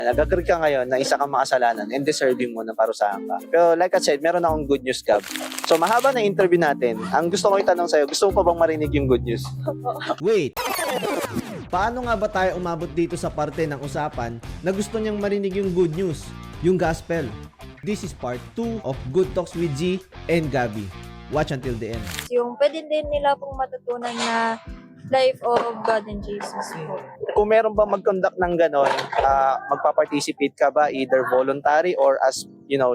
Nag-agree ka ngayon na isa kang makasalanan and deserving mo na parusahan ka. Pero like I said, meron akong good news, Gab. So mahaba na interview natin. Ang gusto ko itanong sa'yo, gusto mo pa bang marinig yung good news? Wait! Paano nga ba tayo umabot dito sa parte ng usapan na gusto niyang marinig yung good news, yung gospel? This is part 2 of Good Talks with G and Gabby. Watch until the end. Yung pwede din nila pong matutunan na life of God and Jesus po. Kung meron ba mag-conduct ng ganon, magpa-participate ka ba either voluntary or as,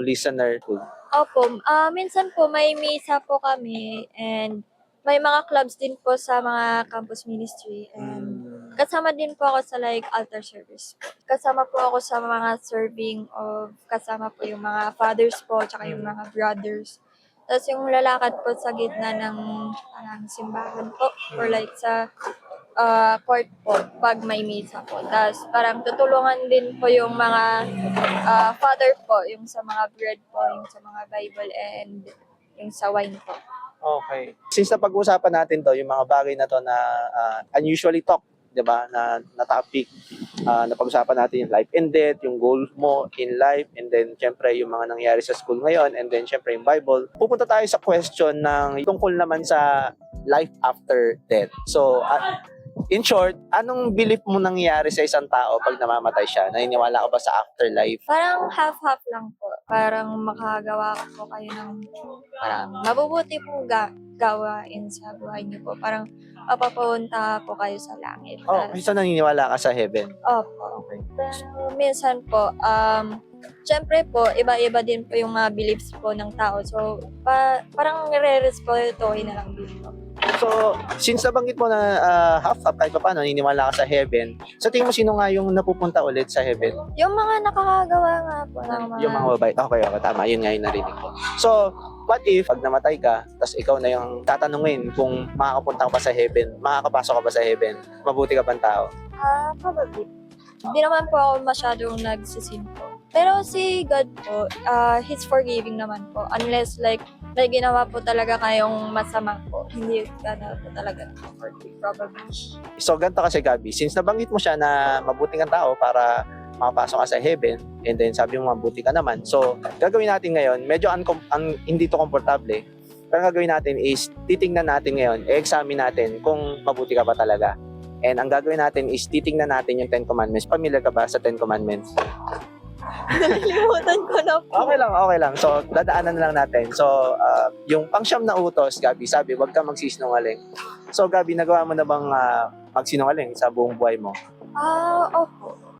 listener too? Opo, minsan po may misa po kami and may mga clubs din po sa mga campus ministry and kasama din po ako sa altar service po. Kasama po ako sa mga serving of kasama po yung mga fathers po tsaka yung mga brothers. Tapos yung lalakad po sa gitna ng simbahan po or sa court po pag may misa po. Tapos parang tutulungan din po yung mga father po, yung sa mga bread po, yung sa mga Bible and yung sa wine po. Okay. Since napag-uusapan natin to, yung mga bagay na to na unusually talk, 'di ba? Na topic. Napag-usapan natin yung life and death, yung goal mo in life, and then syempre yung mga nangyari sa school ngayon, and then syempre yung Bible. Pupunta tayo sa question ng tungkol naman sa life after death. So, in short, anong belief mo nangyayari sa isang tao pag namamatay siya? Naniniwala ka ba sa afterlife? Parang half-half lang po. Parang makagawa po kayo ng parang mabubuti pong gawain sa buhay niyo po. Parang mapapunta po kayo sa langit. Oh, so naniniwala ka sa heaven? Opo. Pero minsan po, syempre po, iba-iba din po yung mga beliefs po ng tao. So, parang nire-respetuhin na lang din po. So, since nabanggit mo na half-half kahit pa paano, naniniwala ka sa heaven, sa tingin mo sino nga yung napupunta ulit sa heaven? Yung mga nakakagawa nga po ng mga... Yung mga babae. Okay, tama. Yun nga yung narinig ko. So, what if pag namatay ka, tapos ikaw na yung tatanungin kung makakapunta ka pa sa heaven, makakapasok ka ba sa heaven, mabuti ka bang tao? Probably. Hindi naman po ako masyadong nagsisin po. Pero si God po, He's forgiving naman po. Unless may ginawa po talaga kayong masama po. Hindi ka na po talaga forgive, probably. So, ganito kasi Gabi, since nabanggit mo siya na mabuti kang tao para makapasok ka sa heaven, and then sabi mo mabuti ka naman. So, gagawin natin ngayon, medyo hindi to komportable. Pero gagawin natin is, titingnan natin ngayon, i-examine natin kung mabuti ka ba talaga. And ang gagawin natin is, titingnan natin yung 10 Commandments. Familiar ka ba sa 10 Commandments? Nalilimutan ko na po. Okay lang. So, dadaanan na lang natin. So, yung pangsyam na utos, Gabi, sabi, huwag kang magsisinungaling. So, Gabi, nagawa mo na bang magsinungaling sa buong buhay mo? Opo.